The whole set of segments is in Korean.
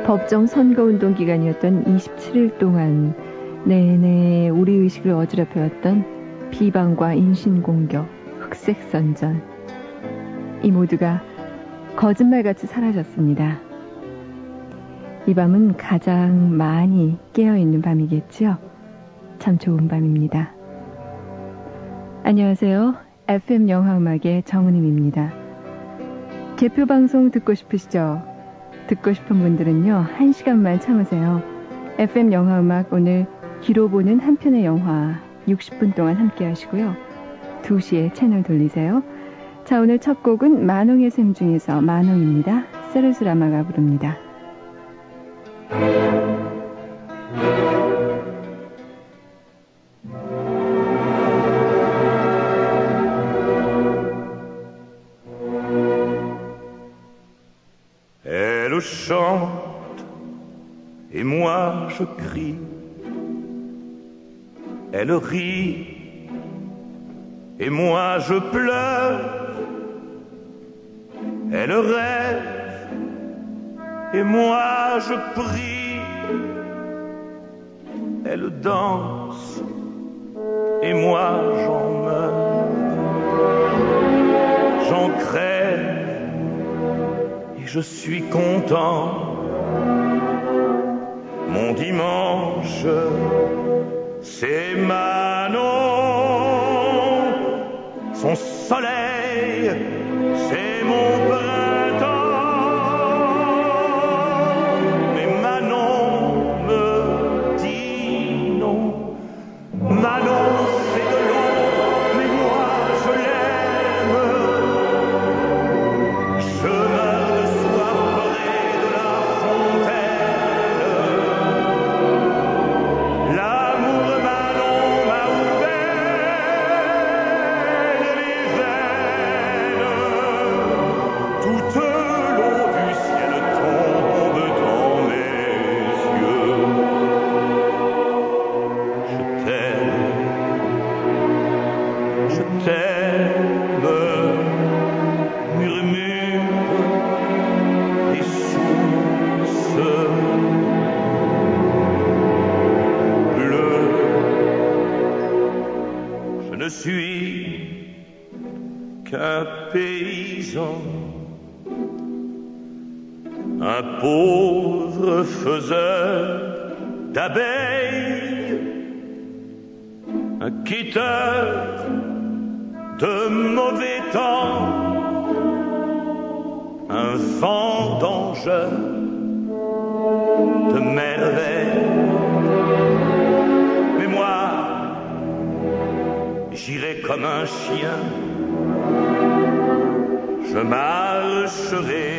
법정 선거운동 기간이었던 27일 동안 내내 우리 의식을 어지럽혀왔던 비방과 인신공격, 흑색선전, 이 모두가 거짓말같이 사라졌습니다. 이 밤은 가장 많이 깨어있는 밤이겠죠? 참 좋은 밤입니다. 안녕하세요. FM 영화음악의 정은임입니다. 개표 방송 듣고 싶으시죠? 듣고 싶은 분들은요, 1시간만 참으세요. FM 영화음악 오늘 귀로 보는 한 편의 영화 60분 동안 함께 하시고요. 2시에 채널 돌리세요. 자, 오늘 첫 곡은 만홍의 샘 중에서 만홍입니다. 세르스라마가 부릅니다. Elle chante et moi je crie. Elle rit et moi je pleure. Elle rêve et moi je prie. Elle danse et moi j'en meurs. J'en crève et je suis content. Mon dimanche, c'est Manon. Son soleil, c'est mon printemps. Mais Manon me dit non. Manon, c'est de l'eau, mais moi je l'aime. Je meurs de soif près de la fontaine. L'amour Manon m'a ouvert les veines. Toute l'eau du ciel tombe dans mes yeux. Je t'aime, murmure les sources bleues. Je ne suis qu'un paysan, un pauvre faiseur d'abeilles, un quitteur de mauvais temps, un vendangeur de merveilles. Mais moi, j'irai comme un chien, je marcherai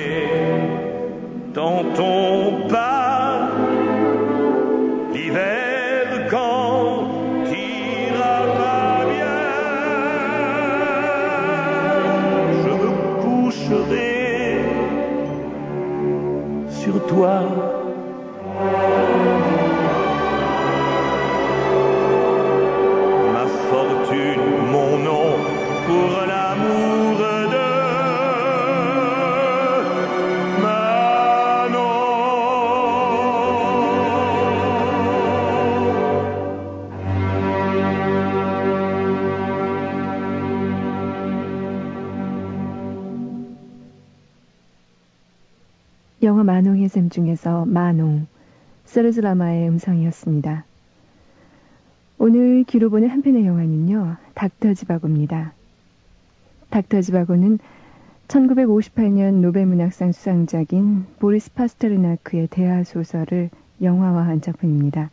dans ton pas l'hiver quand t'ira pas bien. Je me coucherai sur toi. Ma fortune, mon nom, pour l'amour de Manon. 영화 만홍의 샘 중에서 만홍, 세르스라마의 음성이었습니다. 오늘 귀로 보는 한 편의 영화는요, 닥터 지바고입니다. 닥터 지바고는 1958년 노벨문학상 수상작인 보리스 파스테르나크의 대하소설을 영화화한 작품입니다.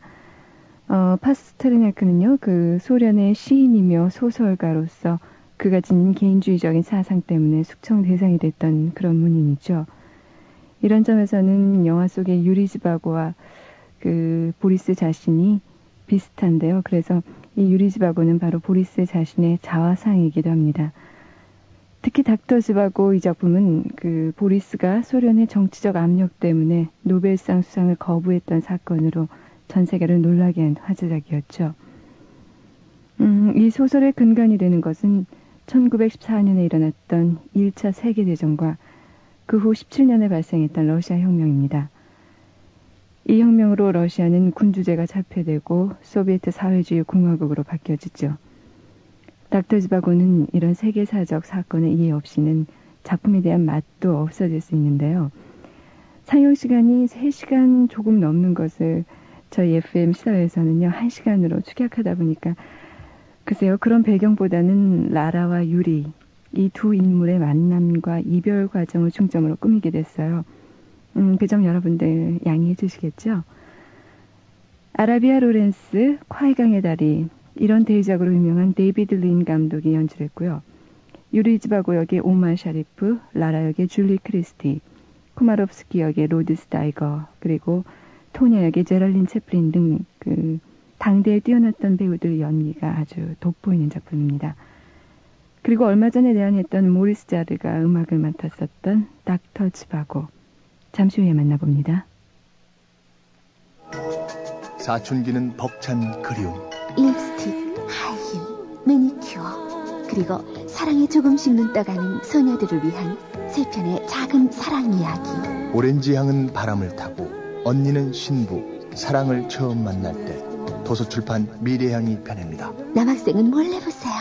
파스테르나크는요, 그 소련의 시인이며 소설가로서 그가 지닌 개인주의적인 사상 때문에 숙청 대상이 됐던 그런 문인이죠. 이런 점에서는 영화 속의 유리 지바고와 그 보리스 자신이 비슷한데요. 그래서 이 유리 지바고는 바로 보리스 자신의 자화상이기도 합니다. 특히 닥터 지바고 이 작품은 그 보리스가 소련의 정치적 압력 때문에 노벨상 수상을 거부했던 사건으로 전 세계를 놀라게 한 화제작이었죠. 이 소설의 근간이 되는 것은 1914년에 일어났던 1차 세계대전과 그 후 17년에 발생했던 러시아 혁명입니다. 이 혁명으로 러시아는 군주제가 철폐되고 소비에트 사회주의 공화국으로 바뀌어지죠. 닥터 지바고는 이런 세계사적 사건의 이해 없이는 작품에 대한 맛도 없어질 수 있는데요. 상영 시간이 3시간 조금 넘는 것을 저희 FM 시사회에서는요 1시간으로 축약하다 보니까 글쎄요 그런 배경보다는 라라와 유리 이 두 인물의 만남과 이별 과정을 중점으로 꾸미게 됐어요. 그 점 여러분들 양해해 주시겠죠? 아라비아 로렌스, 콰이강의 다리 이런 대작으로 유명한 데이비드 린 감독이 연출을 했고요. 유리 지바고 역의 오말 샤리프, 라라 역의 줄리 크리스티, 코마롭스키 역의 로드 스타이거, 그리고 토냐 역의 제랄린 채플린 등 그 당대에 뛰어났던 배우들 연기가 아주 돋보이는 작품입니다. 그리고 얼마 전에 내한했던 모리스 자르가 음악을 맡았었던 닥터 지바고. 잠시 후에 만나봅니다. 사춘기는 벅찬 그리움. 립스틱, 하이힐, 매니큐어, 그리고 사랑에 조금씩 눈 떠가는 소녀들을 위한 세 편의 작은 사랑 이야기. 오렌지 향은 바람을 타고 언니는 신부, 사랑을 처음 만날 때 도서출판 미래향이 펴냅니다. 남학생은 몰래 보세요.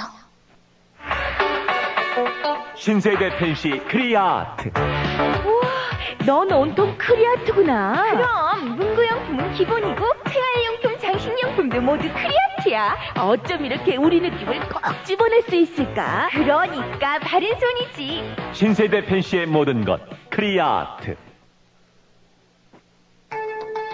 신세대 펜시 크리아트. 우와, 넌 온통 크리아트구나. 그럼 문구용품은 기본이고 생활용품, 장식용품도 모두 크리아트야. 어쩜 이렇게 우리 느낌을 꼭 집어낼 수 있을까? 그러니까 바른 손이지. 신세대 펜시의 모든 것 크리아트.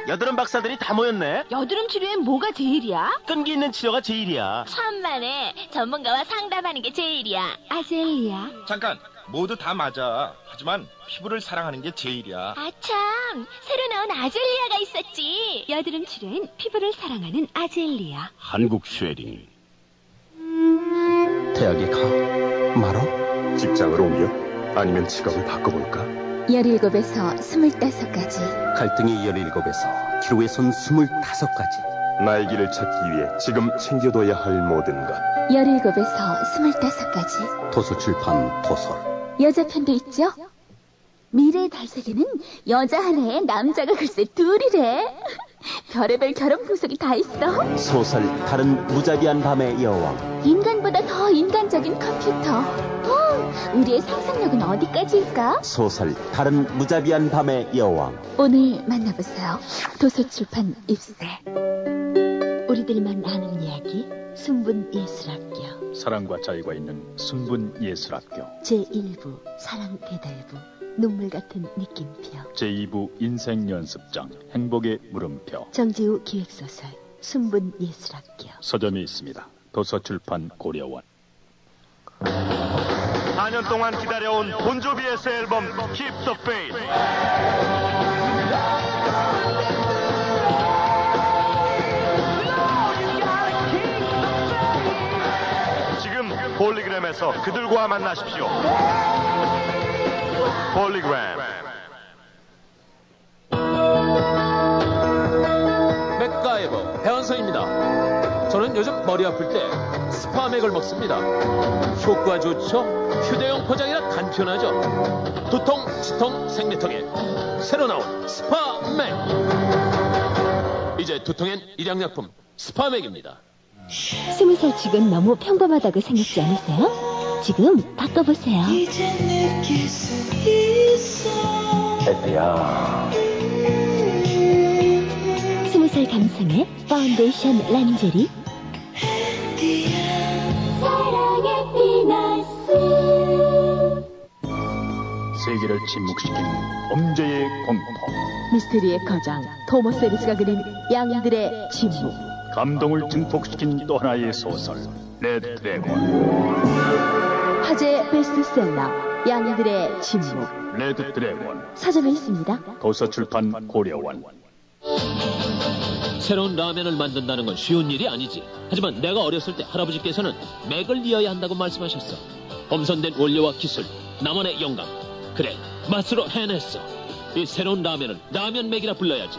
여드름 박사들이 다 모였네. 여드름 치료엔 뭐가 제일이야? 끈기 있는 치료가 제일이야. 천만에 전문가와 상담하는 게 제일이야. 아젤리야. 잠깐, 모두 다 맞아. 하지만 피부를 사랑하는 게 제일이야. 아참, 새로 나온 아젤리아가 있었지. 여드름 치료엔 피부를 사랑하는 아젤리아. 한국 쉐링. 대학에 가? 말어? 직장을 옮겨? 아니면 직업을 바꿔볼까? 17에서 25까지. 갈등이 17에서 기로에 선 25가지. 나의 길을 찾기 위해 지금 챙겨둬야 할 모든 것. 17에서 25까지. 도서출판 도설. 여자 편도 있죠? 미래의 달색에는 여자 하나에 남자가 글쎄 둘이래. 별의별 결혼 풍속이 다 있어. 소설 다른 무자비한 밤의 여왕. 인간보다 더 인간적인 컴퓨터. 우리의 상상력은 어디까지일까? 소설 다른 무자비한 밤의 여왕. 오늘 만나보세요. 도서출판 입세. 우리들만 아는 이야기 순분예술학교. 사랑과 자유가 있는 순분예술학교. 제1부 사랑배달부 눈물 같은 느낌표. 제2부 인생연습장 행복의 물음표. 정지우 기획소설 순분예술학교. 서점이 있습니다. 도서출판 고려원. 4년 동안 기다려온 본조비의 새 앨범 Keep the Faith. 지금 폴리그램에서 그들과 만나십시오. 폴리그램. 맥가이버 배원성입니다. 저는 요즘 머리 아플 때 스파맥을 먹습니다. 효과 좋죠? 휴대용 포장이라 간편하죠. 두통, 치통, 생리통에 새로 나온 스파맥. 이제 두통엔 일양약품 스파맥입니다. 20살 치곤 너무 평범하다고 생각지 않으세요? 지금 바꿔보세요. 에피야. 20살 감성의 파운데이션 란제리. 사랑의 피나스. 세계를 침묵시킨 범죄의 공포. 미스테리의 거장 토머스 에리스가 그린 양들의 침묵. 감동을 증폭시킨 또 하나의 소설 레드 드래곤. 화제 베스트셀러 양들의 침묵. 레드 드래곤. 서점에 있습니다. 도서출판 고려원. 새로운 라면을 만든다는 건 쉬운 일이 아니지. 하지만 내가 어렸을 때 할아버지께서는 맥을 이어야 한다고 말씀하셨어. 엄선된 원료와 기술, 나만의 영감. 그래, 맛으로 해냈어. 이 새로운 라면은 라면 맥이라 불러야지.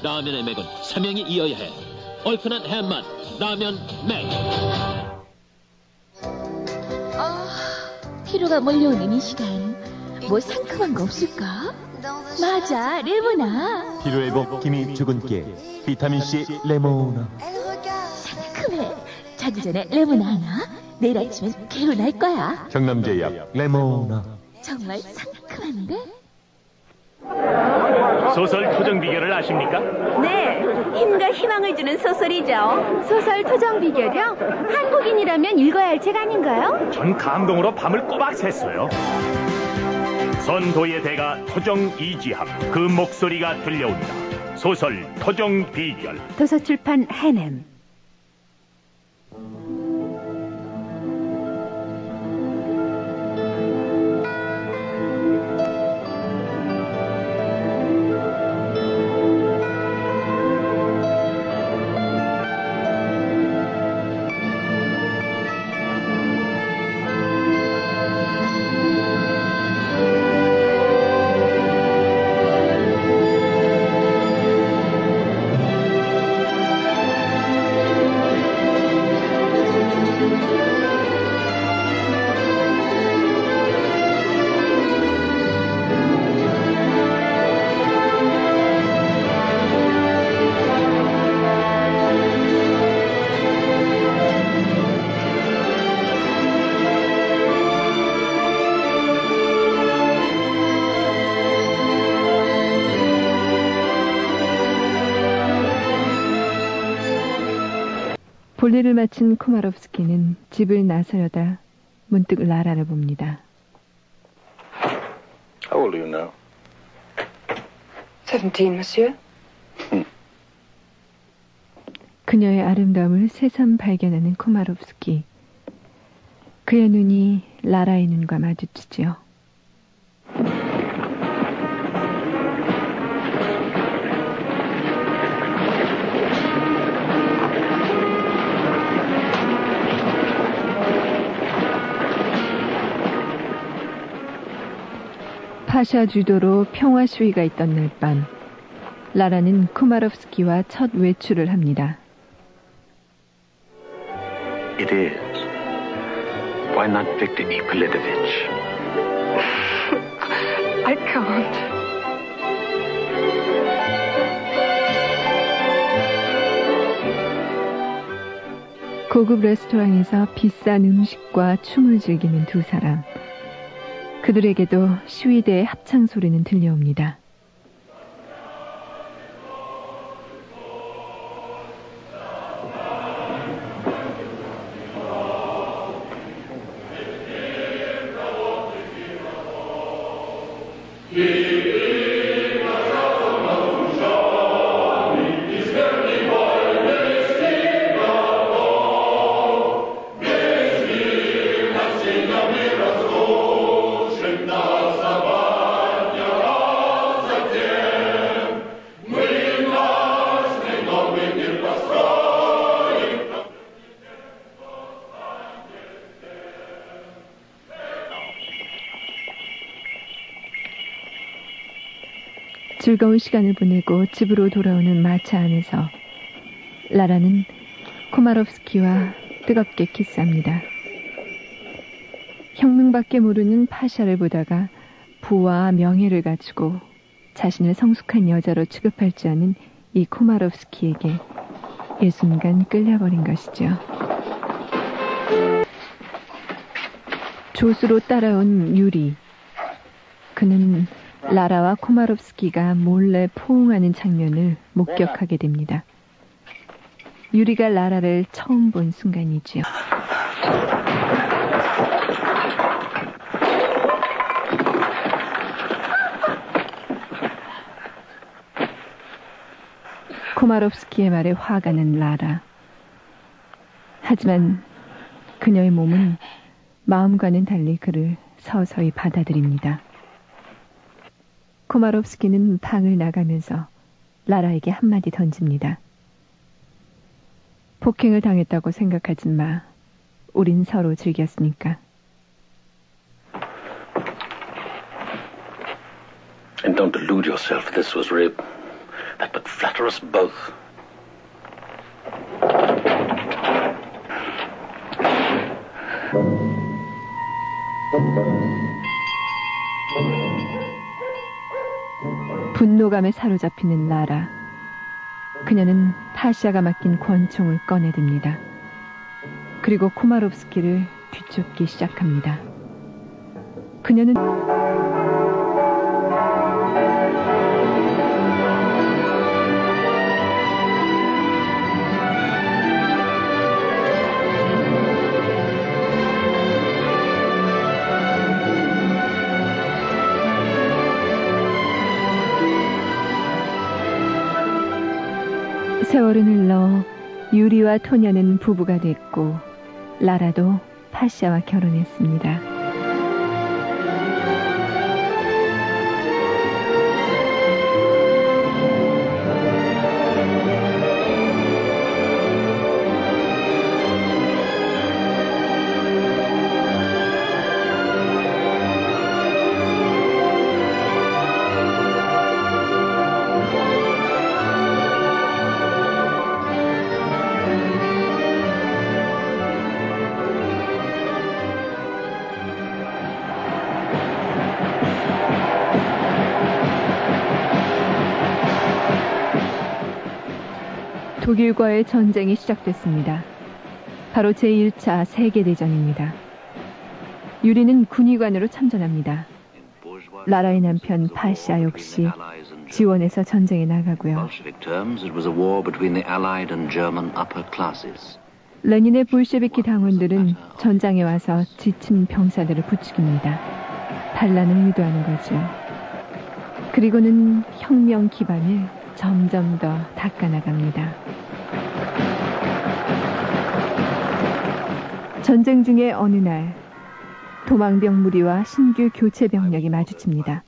라면의 맥은 사명이 이어야 해. 얼큰한 해맛, 라면 맥. 피로가 몰려오는 이 시간 뭐 상큼한 거 없을까? 맞아, 레모나. 피로회복 기미 주근깨 비타민C 레모나. 상큼해. 자기 전에 레모나 하나. 내일 아침엔 개운할 거야. 경남제약 레모나. 정말 상큼한데? 소설 토정 비결을 아십니까? 네, 힘과 희망을 주는 소설이죠. 소설 토정 비결이요? 한국인이라면 읽어야 할 책 아닌가요? 전 감동으로 밤을 꼬박 샜어요. 선도의 대가 토정 이지합, 그 목소리가 들려온다. 소설 토정 비결. 도서출판 해냄. 볼일을 마친 코마롭스키는 집을 나서려다 문득 라라를 봅니다. How old are you now? 17, monsieur. 그녀의 아름다움을 새삼 발견하는 코마롭스키. 그의 눈이 라라의 눈과 마주치지요. 파샤 주도로 평화 시위가 있던 날 밤, 라라는 코마롭스키와 첫 외출을 합니다. It is. Why not Victor Ippolitovich? I can't. 고급 레스토랑에서 비싼 음식과 춤을 즐기는 두 사람. 그들에게도 시위대의 합창 소리는 들려옵니다. 즐거운 시간을 보내고 집으로 돌아오는 마차 안에서 라라는 코마롭스키와 뜨겁게 키스합니다. 혁명밖에 모르는 파샤를 보다가 부와 명예를 가지고 자신을 성숙한 여자로 취급할 줄 아는 이 코마롭스키에게 일순간 끌려버린 것이죠. 조수로 따라온 유리. 그는 라라와 코마롭스키가 몰래 포옹하는 장면을 목격하게 됩니다. 유리가 라라를 처음 본 순간이지요. 코마롭스키의 말에 화가 난 라라. 하지만 그녀의 몸은 마음과는 달리 그를 서서히 받아들입니다. 코마롭스키는 방을 나가면서 라라에게 한마디 던집니다. 폭행을 당했다고 생각하지 마. 우린 서로 즐겼으니까. And don't delude yourself. This was rape. That would flatter us both. 분노감에 사로잡히는 라라. 그녀는 파샤가 맡긴 권총을 꺼내듭니다. 그리고 코마롭스키를 뒤쫓기 시작합니다. 그녀는 세월은 흘러 유리와 토녀는 부부가 됐고 라라도 파샤와 결혼했습니다. 독일과의 전쟁이 시작됐습니다. 바로 제1차 세계대전입니다. 유리는 군의관으로 참전합니다. 라라의 남편 파샤 역시 지원해서 전쟁에 나가고요. 레닌의 볼셰비키 당원들은 전장에 와서 지친 병사들을 부추깁니다. 반란을 유도하는 거죠. 그리고는 혁명 기반을 점점 더 닦아나갑니다. 전쟁 중의 어느 날 도망병 무리와 신규 교체 병력이 마주칩니다.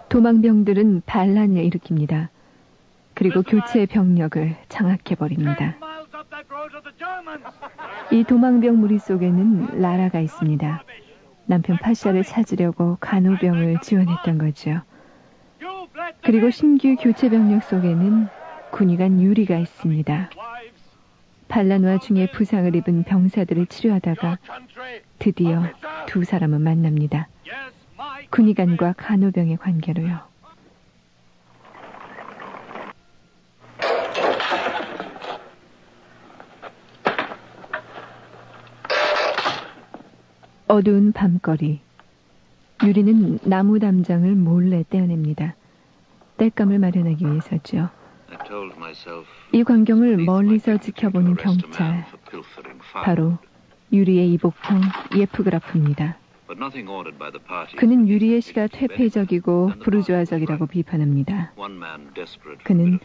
도망병들은 반란을 일으킵니다. 그리고 교체 병력을 장악해버립니다. 이 도망병 무리 속에는 라라가 있습니다. 남편 파샤를 찾으려고 간호병을 지원했던 거죠. 그리고 신규 교체 병력 속에는 군의관 유리가 있습니다. 반란 와중에 부상을 입은 병사들을 치료하다가 드디어 두 사람은 만납니다. 군의관과 간호병의 관계로요. 어두운 밤거리. 유리는 나무 담장을 몰래 떼어냅니다. 땔감을 마련하기 위해서죠. 이 광경을 멀리서 지켜보는 경찰. 바로 유리의 이복형 예프그라프입니다. 그는 유리의 시가 퇴폐적이고 부르주아적이라고 비판합니다. 그는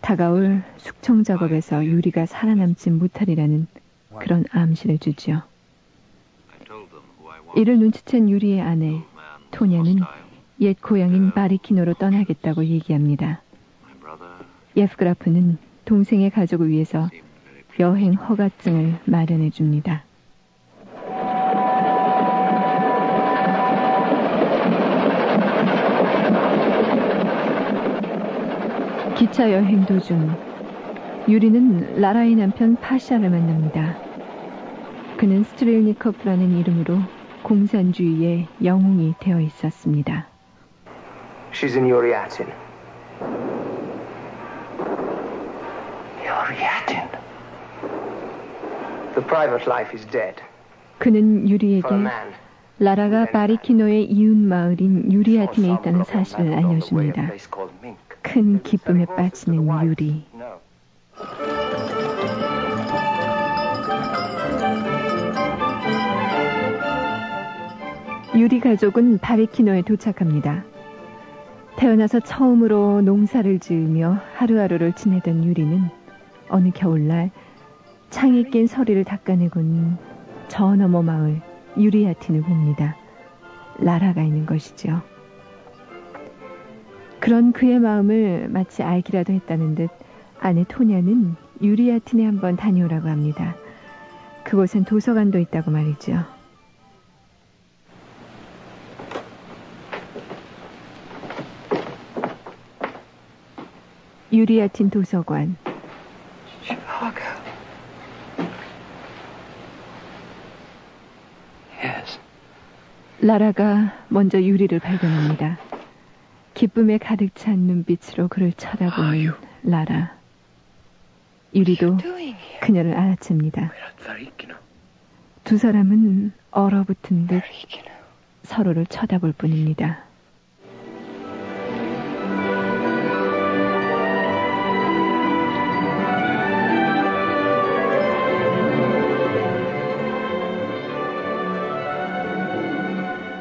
다가올 숙청 작업에서 유리가 살아남지 못하리라는 그런 암시를 주죠. 이를 눈치챈 유리의 아내 토냐는 옛 고향인 바리키노로 떠나겠다고 얘기합니다. 예프그라프는 동생의 가족을 위해서 여행 허가증을 마련해 줍니다. 기차 여행 도중 유리는 라라의 남편 파샤를 만납니다. 그는 스트렐니코프라는 이름으로 공산주의의 영웅이 되어 있었습니다. She's in Yuriatin. Yuriatin. The private life is dead. 그는 유리에게 라라가 바리키노의 이웃 마을인 유리아틴에 있다는 사실을 알려줍니다. 큰 기쁨에 빠지는 유리. 유리 가족은 바리키노에 도착합니다. 태어나서 처음으로 농사를 지으며 하루하루를 지내던 유리는 어느 겨울날 창에 낀 서리를 닦아내고는 저 너머 마을 유리아틴을 봅니다. 라라가 있는 것이죠. 그런 그의 마음을 마치 알기라도 했다는 듯 아내 토냐는 유리아틴에 한번 다녀오라고 합니다. 그곳엔 도서관도 있다고 말이죠. 유리아틴 도서관. 라라가 먼저 유리를 발견합니다. 기쁨에 가득 찬 눈빛으로 그를 쳐다보는 라라. 유리도 그녀를 알아챕니다. 두 사람은 얼어붙은 듯 서로를 쳐다볼 뿐입니다.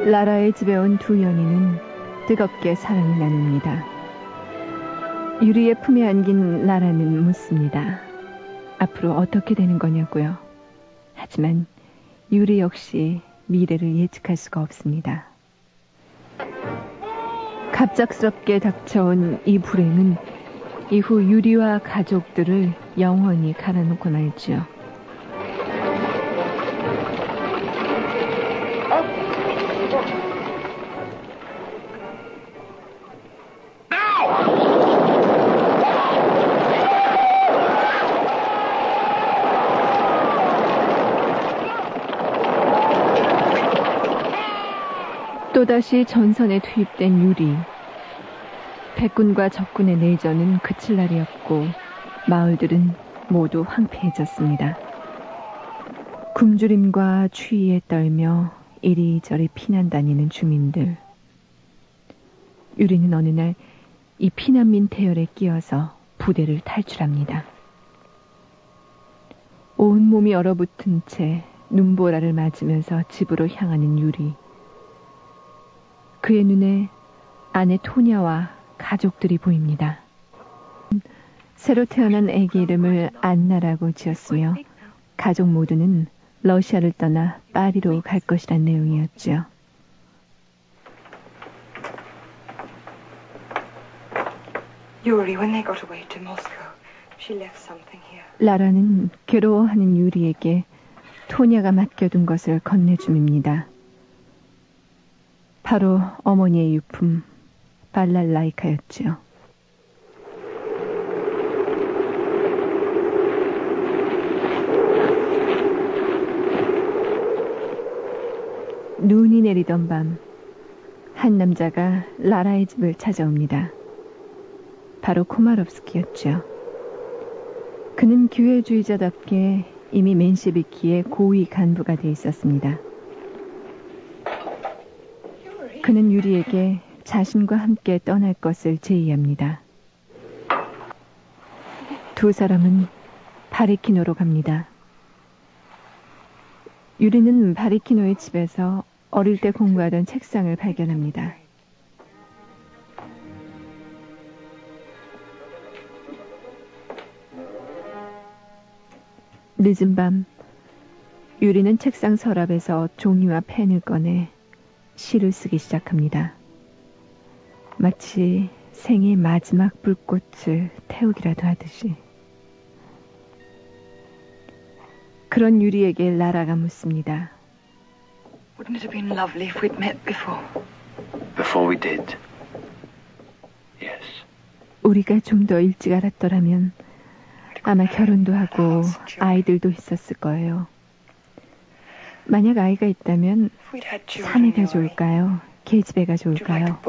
라라의 집에 온 두 연인은 뜨겁게 사랑을 나눕니다. 유리의 품에 안긴 라라는 묻습니다. 앞으로 어떻게 되는 거냐고요. 하지만 유리 역시 미래를 예측할 수가 없습니다. 갑작스럽게 닥쳐온 이 불행은 이후 유리와 가족들을 영원히 갈아놓고 말지요. 또다시 전선에 투입된 유리. 백군과 적군의 내전은 그칠 날이었고 마을들은 모두 황폐해졌습니다. 굶주림과 추위에 떨며 이리저리 피난 다니는 주민들. 유리는 어느 날 이 피난민 대열에 끼어서 부대를 탈출합니다. 온몸이 얼어붙은 채 눈보라를 맞으면서 집으로 향하는 유리. 그의 눈에 아내 토냐와 가족들이 보입니다. 새로 태어난 아기 이름을 안나라고 지었으며 가족 모두는 러시아를 떠나 파리로 갈 것이란 내용이었죠. Yuri, when they got away to Moscow, she left something here. 라라는 괴로워하는 유리에게 토냐가 맡겨둔 것을 건네줍니다. 바로 어머니의 유품 발랄라이카였지요. 눈이 내리던 밤, 한 남자가 라라의 집을 찾아옵니다. 바로 코마롭스키였죠. 그는 기회주의자답게 이미 맨시비키의 고위 간부가 돼 있었습니다. 그는 유리에게 자신과 함께 떠날 것을 제의합니다. 두 사람은 바리키노로 갑니다. 유리는 바리키노의 집에서 어릴 때 공부하던 책상을 발견합니다. 늦은 밤, 유리는 책상 서랍에서 종이와 펜을 꺼내 시를 쓰기 시작합니다. 마치 생의 마지막 불꽃을 태우기라도 하듯이. 그런 유리에게 라라가 묻습니다. Wouldn't it have been lovely if we'd met before? Before we did. Yes. 우리가 좀 더 일찍 알았더라면 아마 결혼도 하고 아이들도 있었을 거예요. 만약 아이가 있다면 사내가 좋을까요? 계집애가 좋을까요?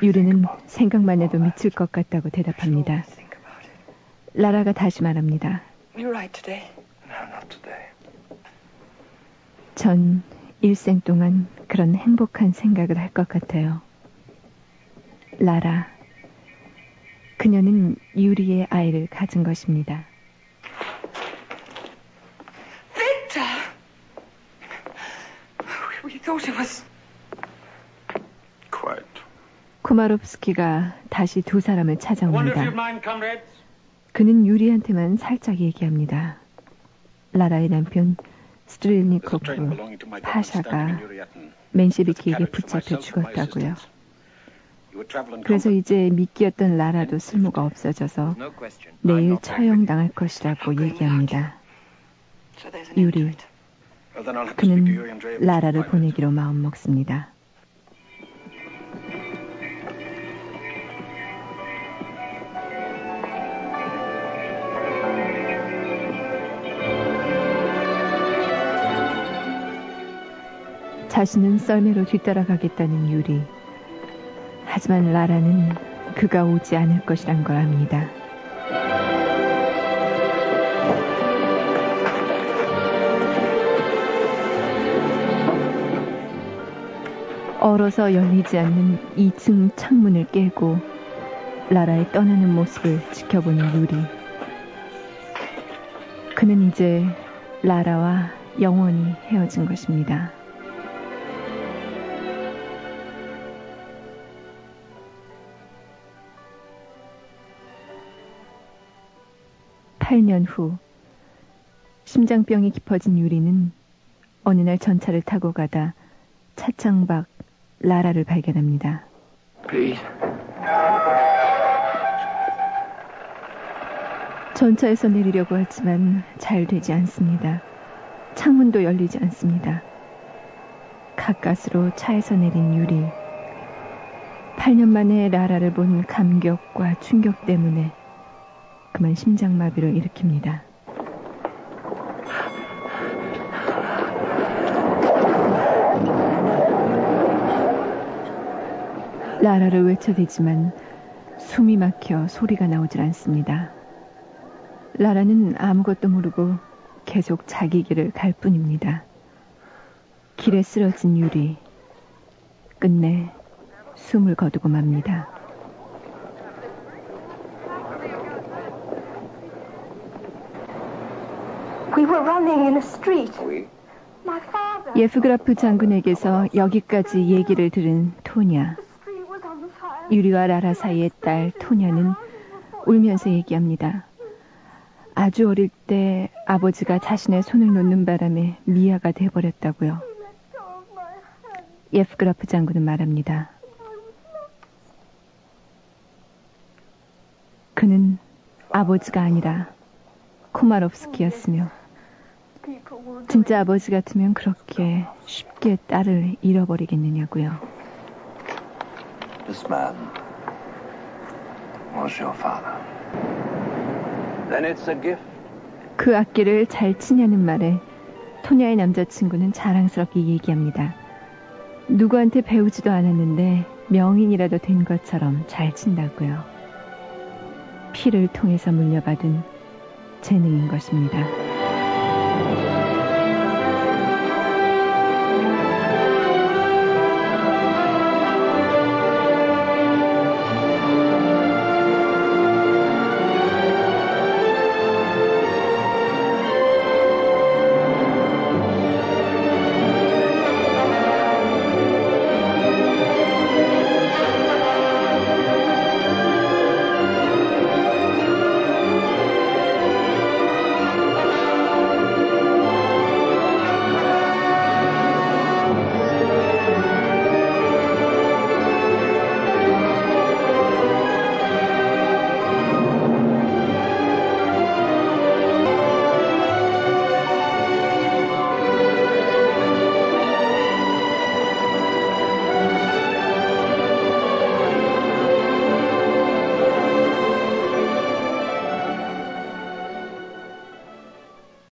유리는 생각만 해도 미칠 것 같다고 대답합니다. 라라가 다시 말합니다. 전 일생 동안 그런 행복한 생각을 할 것 같아요. 라라. 그녀는 유리의 아이를 가진 것입니다. Victor! We thought it was... Quite. 코마롭스키가 다시 두 사람을 찾아옵니다. 그는 유리한테만 살짝 얘기합니다. 라라의 남편 스트렐니코프 파샤가 맨시비키에게 붙잡혀 죽었다고요. 그래서 이제 미끼였던 라라도 쓸모가 없어져서 내일 처형당할 것이라고 얘기합니다. 유리, 그는 라라를 보내기로 마음먹습니다. 자신은 썰매로 뒤따라가겠다는 유리. 하지만 라라는 그가 오지 않을 것이란 걸 압니다. 얼어서 열리지 않는 2층 창문을 깨고 라라의 떠나는 모습을 지켜보는 유리. 그는 이제 라라와 영원히 헤어진 것입니다. (8년) 후 심장병이 깊어진 유리는 어느 날 전차를 타고 가다 차창 밖 라라를 발견합니다. 전차에서 내리려고 하지만 잘 되지 않습니다. 창문도 열리지 않습니다. 가까스로 차에서 내린 유리. 8년 만에 라라를 본 감격과 충격 때문에 그만 심장마비를 일으킵니다. 라라를 외쳐대지만 숨이 막혀 소리가 나오질 않습니다. 라라는 아무것도 모르고 계속 자기 길을 갈 뿐입니다. 길에 쓰러진 유리. 끝내 숨을 거두고 맙니다. We were running in a street. 예프그라프 장군에게서 여기까지 얘기를 들은 토냐. 유리와 라라 사이의 딸 토냐는 울면서 얘기합니다. 아주 어릴 때 아버지가 자신의 손을 놓는 바람에 미아가 돼버렸다고요. 예프그라프 장군은 말합니다. 그는 아버지가 아니라 코마롭스키였으며 진짜 아버지 같으면 그렇게 쉽게 딸을 잃어버리겠느냐고요. This man was your father. Then it's a gift. 그 악기를 잘 치냐는 말에 토냐의 남자친구는 자랑스럽게 얘기합니다. 누구한테 배우지도 않았는데 명인이라도 된 것처럼 잘 친다고요. 피를 통해서 물려받은 재능인 것입니다.